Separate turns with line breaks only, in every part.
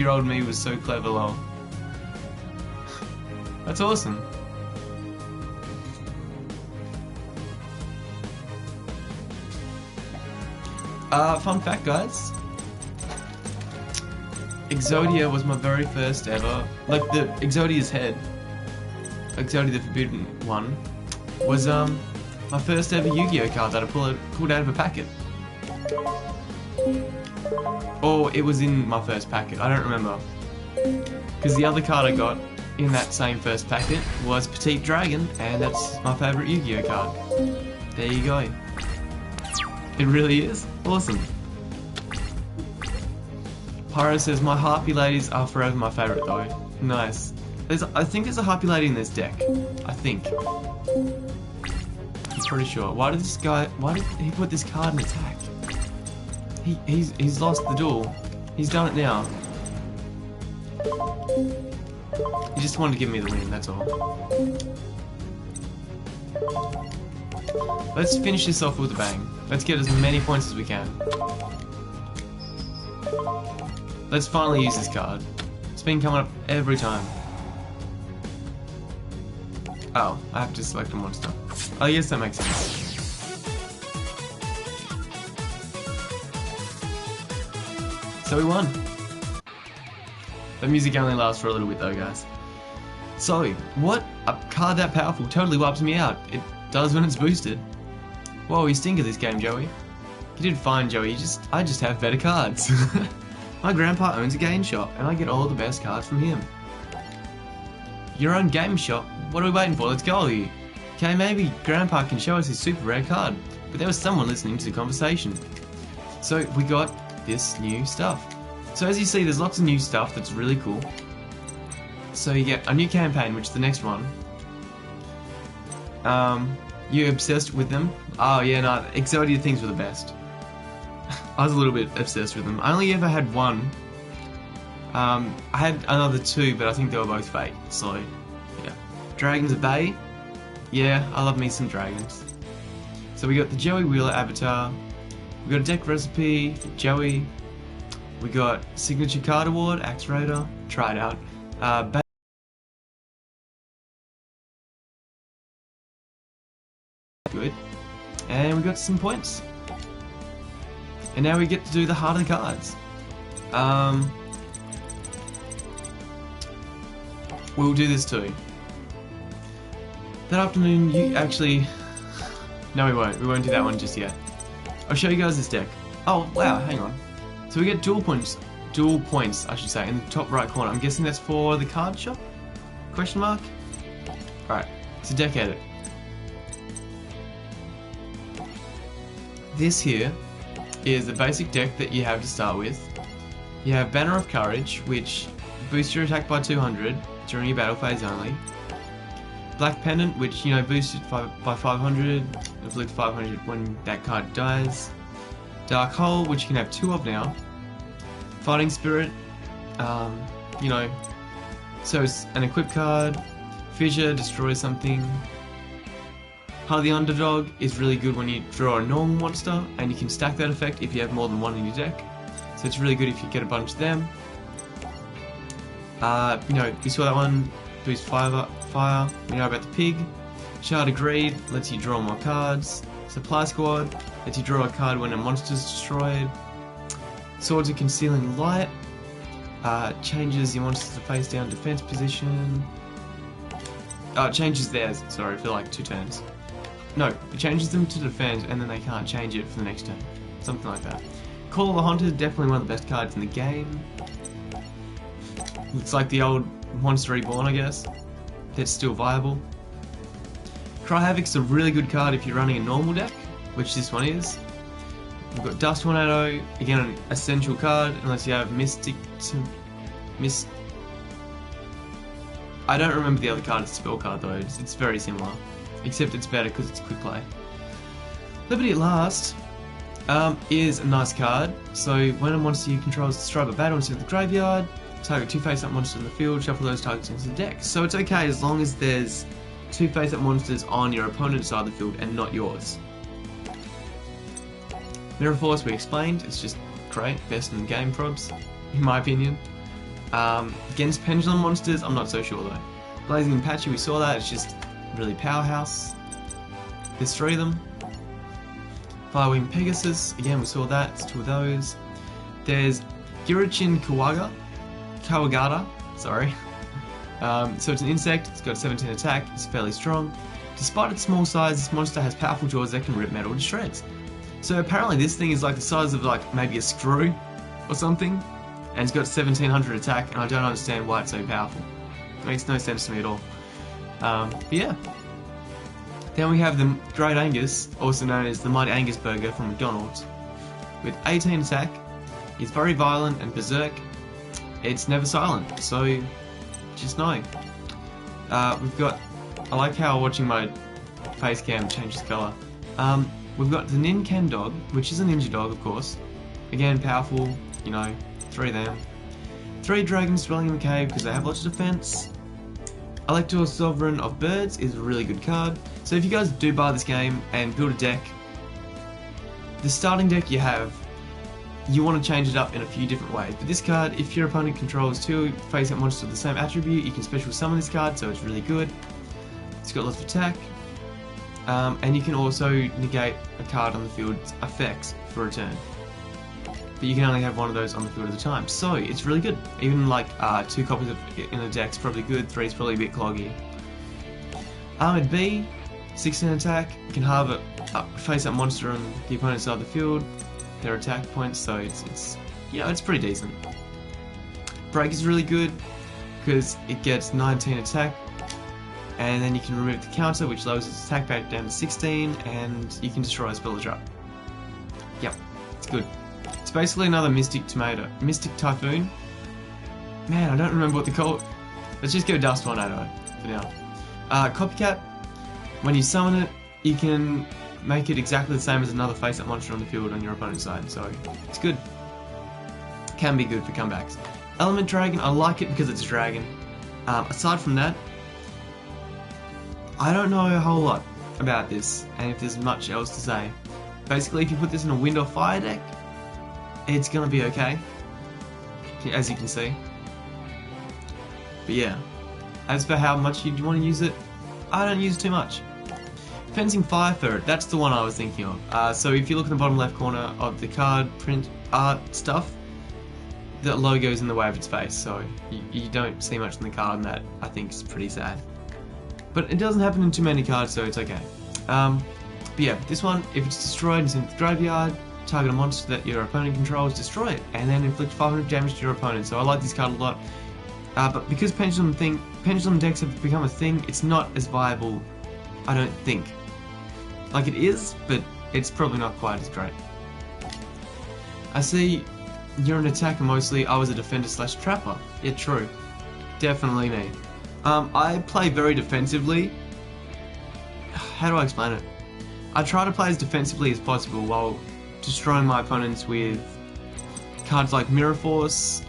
Year-old me was so clever, lol. That's awesome. Fun fact, guys. Exodia was my very first ever, like the Exodia's head, Exodia the Forbidden One, was my first ever Yu-Gi-Oh card that I pulled out of a packet. Or it was in my first packet, I don't remember. Because the other card I got in that same first packet was Petite Dragon, and that's my favourite Yu-Gi-Oh card. There you go. It really is awesome. Pyro says, my Harpy ladies are forever my favourite though. Nice. I think there's a Harpy lady in this deck. I think. I'm pretty sure. Why did he put this card in attack? He's lost the duel. He's done it now. He just wanted to give me the win, that's all. Let's finish this off with a bang. Let's get as many points as we can. Let's finally use this card. It's been coming up every time. Oh, I have to select a monster. I guess that makes sense. So we won. The music only lasts for a little bit though, guys. So, what? A card that powerful totally wipes me out. It does when it's boosted. Whoa, you stink at this game, Joey. You did fine, Joey. I just have better cards. My grandpa owns a game shop, and I get all the best cards from him. Your own game shop? What are we waiting for? Let's go. Okay, maybe Grandpa can show us his super rare card. But there was someone listening to the conversation. So we got this new stuff. So as you see, there's lots of new stuff that's really cool. So you get a new campaign, which is the next one. You're obsessed with them? Oh yeah, no, Exodia things were the best. I was a little bit obsessed with them. I only ever had one. I had another two, but I think they were both fake. So, yeah. Dragons of Bay. Yeah, I love me some dragons. So we got the Joey Wheeler avatar. We got a deck recipe, Joey. We got signature card award, Axe Raider. Try it out. Good. And we got some points. And now we get to do the harder cards. We'll do this too. That afternoon, you actually... No, we won't. We won't do that one just yet. I'll show you guys this deck. Oh, wow, hang on. So we get dual points, I should say, in the top right corner. I'm guessing that's for the card shop? Question mark? Alright, it's a deck edit. This here is the basic deck that you have to start with. You have Banner of Courage, which boosts your attack by 200 during your battle phase only. Black Pendant, which, you know, boosts it by 500, inflict 500 when that card dies. Dark Hole, which you can have 2 of now. Fighting Spirit, you know, so it's an equip card. Fissure, destroys something. Heart of the Underdog is really good when you draw a normal monster, and you can stack that effect if you have more than one in your deck. So it's really good if you get a bunch of them. You know, you saw that one, boost fire. We know about the Pig. Shard of Greed lets you draw more cards. Supply Squad lets you draw a card when a monster is destroyed. Swords of Concealing Light changes your monsters to face down defense position. Oh, it changes theirs, sorry, for like 2 turns. No, it changes them to defend and then they can't change it for the next turn. Something like that. Call of the Hunter, definitely one of the best cards in the game. Looks like the old Monster Reborn, I guess. That's still viable. Cry Havoc's a really good card if you're running a normal deck, which this one is. We've got Dust Tornado, again an essential card, unless you have Mystic to... I don't remember the other card, it's a spell card though, it's very similar. Except it's better because it's quick play. Liberty at Last is a nice card. So when a monster you control is destroyed by battle instead of the graveyard, target 2 face-up monsters in the field, shuffle those targets into the deck. So it's okay as long as there's 2 face-up monsters on your opponent's side of the field and not yours. Mirror Force we explained, it's just great, best in the game probs, in my opinion. Against pendulum monsters, I'm not so sure though. Blazing Apache, we saw that, it's just really powerhouse. There's 3 of them. Firewing Pegasus, again we saw that, it's 2 of those. There's Girichin Kawagata, sorry. So it's an insect, it's got 17 attack, it's fairly strong. Despite its small size, this monster has powerful jaws that can rip metal to shreds. So apparently this thing is like the size of like maybe a screw or something, and it's got 1700 attack, and I don't understand why it's so powerful. It makes no sense to me at all. But yeah. Then we have the Great Angus, also known as the Mighty Angus Burger from McDonald's, with 18 attack. He's very violent and berserk. It's never silent, so just know. We've got, I like how watching my face cam changes colour. We've got the Nin Ken Dog, which is a ninja dog of course. Again, powerful, you know, 3 of them. 3 dragons dwelling in the cave because they have lots of defense. Elector Sovereign of Birds is a really good card. So if you guys do buy this game and build a deck, the starting deck you have, you want to change it up in a few different ways. But this card, if your opponent controls 2 face-up monsters with the same attribute, you can special summon this card, so it's really good. It's got lots of attack. And you can also negate a card on the field's effects for a turn. But you can only have 1 of those on the field at a time, so it's really good. Even like 2 copies of it in a deck's probably good, 3 is probably a bit cloggy. Armored Bee, 16 attack, you can have a face-up monster on the opponent's side of the field, their attack points, so it's you know, it's pretty decent. Break is really good because it gets 19 attack, and then you can remove the counter, which lowers its attack back down to 16, and you can destroy a spell or trap. Yep, it's good. It's basically another Mystic Typhoon. Man, I don't remember what they call it. Let's just go Dust Tornado for now. Copycat, when you summon it, you can make it exactly the same as another face-up monster on the field on your opponent's side, so it's good. Can be good for comebacks. Element Dragon, I like it because it's a dragon. Aside from that, I don't know a whole lot about this, and if there's much else to say. Basically, if you put this in a wind or fire deck, it's gonna be okay, as you can see. But yeah, as for how much you want to use it, I don't use it too much. Fencing Fire Ferret, that's the one I was thinking of. So if you look in the bottom left corner of the card print art stuff, the logo's in the way of its face, so you don't see much in the card, and that I think is pretty sad. But it doesn't happen in too many cards, so it's okay. But yeah, this one, if it's destroyed and sent to the graveyard, target a monster that your opponent controls, destroy it, and then inflict 500 damage to your opponent. So I like this card a lot. But because pendulum decks have become a thing, it's not as viable, I don't think. Like it is, but it's probably not quite as great. I see you're an attacker mostly. I was a defender slash trapper. Yeah, true. Definitely me. I play very defensively. How do I explain it? I try to play as defensively as possible while destroying my opponents with cards like Mirror Force,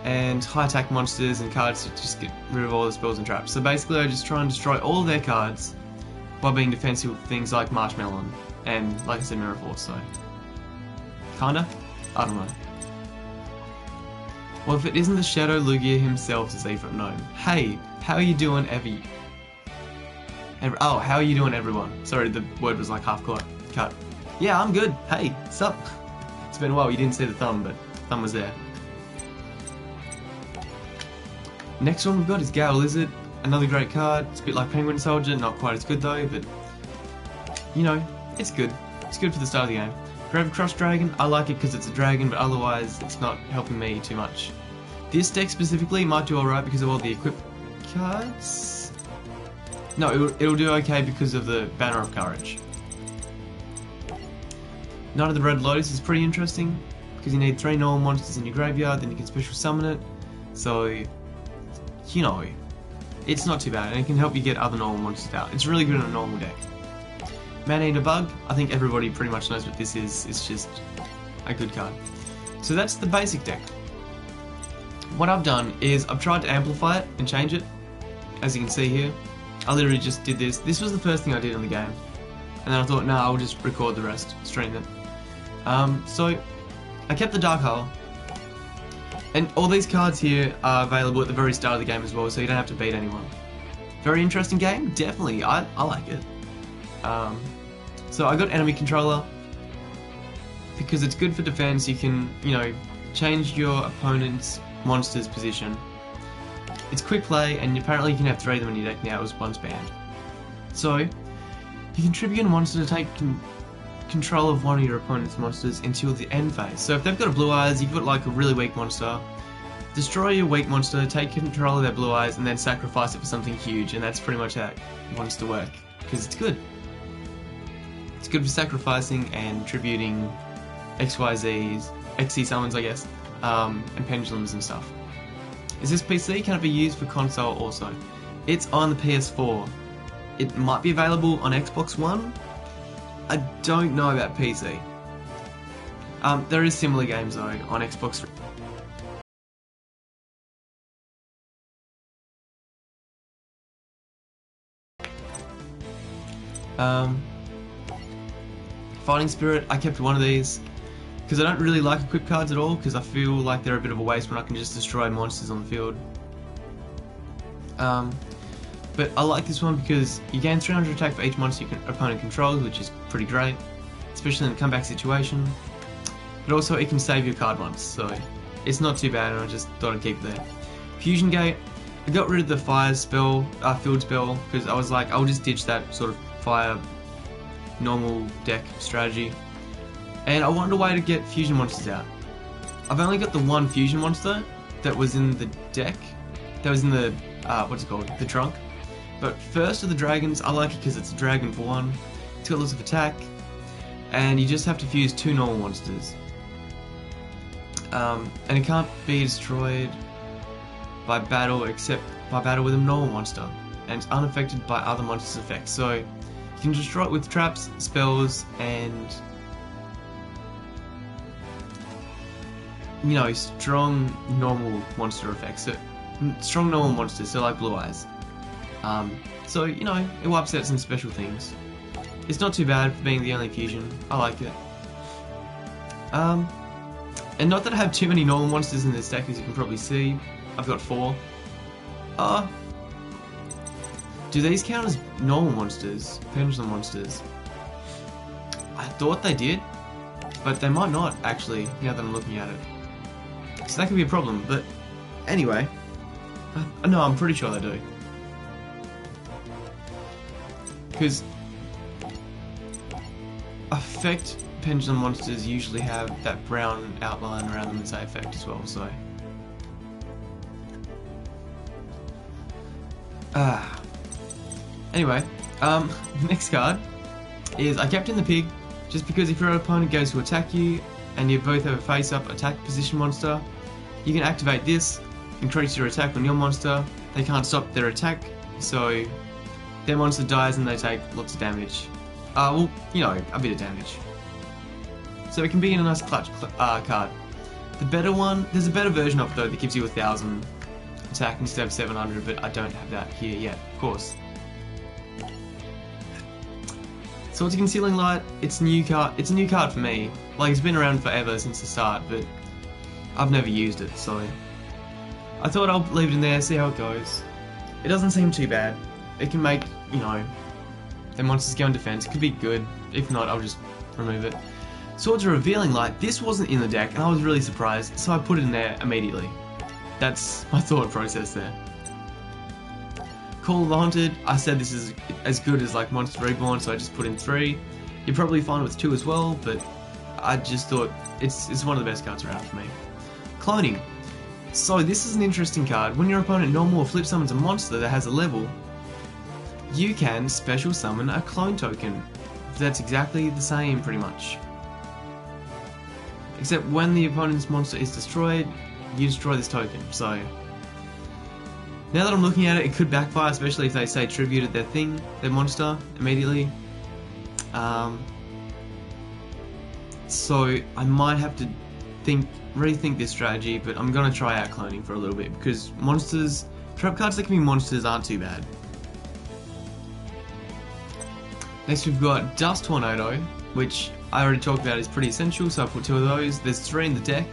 and high attack monsters and cards that just get rid of all the spells and traps. So basically I just try and destroy all their cards while being defensive with things like Marshmallow and, like I said, Mirror Force, so kinda? I don't know. Well, if it isn't the Shadow Lugia himself, says Ephraim Gnome. Hey, how are you doing, oh, how are you doing, everyone? Sorry, the word was like half cut. Yeah, I'm good. Hey, sup? It's been a while, you didn't see the thumb, but the thumb was there. Next one we've got is Gale Lizard, another great card. It's a bit like Penguin Soldier, not quite as good though, but you know, it's good. It's good for the start of the game. Grave Crush Dragon, I like it because it's a dragon, but otherwise it's not helping me too much. This deck specifically might do alright because of all the equipped cards. No, it'll do okay because of the Banner of Courage. Knight of the Red Lotus is pretty interesting because you need 3 normal monsters in your graveyard, then you can special summon it. So, you know, it's not too bad, and it can help you get other normal monsters out. It's really good in a normal deck. Man-Eater Bug, I think everybody pretty much knows what this is. It's just a good card. So that's the basic deck. What I've done is I've tried to amplify it and change it. As you can see here, I literally just did this. This was the first thing I did in the game. And then I thought, nah, I'll just record the rest, stream it. So I kept the Dark Hull. And all these cards here are available at the very start of the game as well, so you don't have to beat anyone. Very interesting game, definitely. I like it. So I got enemy controller because it's good for defense. You can, you know, change your opponent's monster's position. It's quick play, and apparently you can have 3 of them in your deck now. It was once banned. So you can tribute a monster to take control of one of your opponent's monsters until the end phase. So if they've got a blue eyes, you've got like a really weak monster, destroy your weak monster, take control of their blue eyes, and then sacrifice it for something huge, and that's pretty much how it wants to work, because it's good. It's good for sacrificing and tributing XYZs, XC summons I guess, and pendulums and stuff. Is this PC? Can it be used for console also? It's on the PS4. It might be available on Xbox One. I don't know about PC. There is similar games though on Xbox. Fighting Spirit, I kept one of these because I don't really like equip cards at all, because I feel like they're a bit of a waste when I can just destroy monsters on the field. But I like this one because you gain 300 attack for each monster your opponent controls, which is pretty great, especially in a comeback situation. But also it can save your card once, so it's not too bad, and I just thought I'd keep it there. Fusion Gate, I got rid of the fire spell, field spell, because I was like, I'll just ditch that sort of fire normal deck strategy. And I wanted a way to get fusion monsters out. I've only got the one fusion monster that was in the deck, that was in the, what's it called, the trunk. But First of the Dragons, I like it because it's a dragon for one, it's got lots of attack, and you just have to fuse 2 normal monsters. And it can't be destroyed by battle except by battle with a normal monster, and it's unaffected by other monsters' effects. So you can destroy it with traps, spells, and you know, strong normal monster effects. So strong normal monsters, so like blue eyes. So you know, it wipes out some special things. It's not too bad for being the only fusion. I like it. And not that I have too many normal monsters in this deck, as you can probably see. I've got 4. Do these count as normal monsters? Pendulum monsters? I thought they did, but they might not actually, now that I'm looking at it. So that could be a problem, but anyway. No, I'm pretty sure they do. Because effect pendulum monsters usually have that brown outline around them that say effect as well, so. Anyway, next card is I kept in the pig, just because if your opponent goes to attack you and you both have a face-up attack position monster, you can activate this, increase your attack on your monster. They can't stop their attack, so their monster dies and they take lots of damage. Well, you know, a bit of damage. So it can be in a nice clutch card. The better one, there's a better version of it though that gives you 1000 attack instead of 700, but I don't have that here yet, of course. So it's a Concealing Light. It's a new card. It's a new card for me. Like, it's been around forever since the start, but I've never used it, so I thought I'll leave it in there, see how it goes. It doesn't seem too bad. It can make, you know, the monsters go in defense. It could be good. If not, I'll just remove it. Swords of Revealing Light. This wasn't in the deck, and I was really surprised, so I put it in there immediately. That's my thought process there. Call of the Haunted. I said this is as good as like Monster Reborn, so I just put in 3. You're probably fine with 2 as well, but I just thought it's one of the best cards around for me. Cloning. So this is an interesting card. When your opponent normal or flip summons a monster that has a level, you can special summon a clone token. That's exactly the same, pretty much. Except when the opponent's monster is destroyed, you destroy this token. So now that I'm looking at it, it could backfire, especially if they say tributed their monster immediately. So I might have to rethink this strategy, but I'm gonna try out cloning for a little bit, because monsters, trap cards that can be monsters aren't too bad. Next we've got Dust Tornado, which I already talked about is pretty essential, so I put 2 of those. There's 3 in the deck.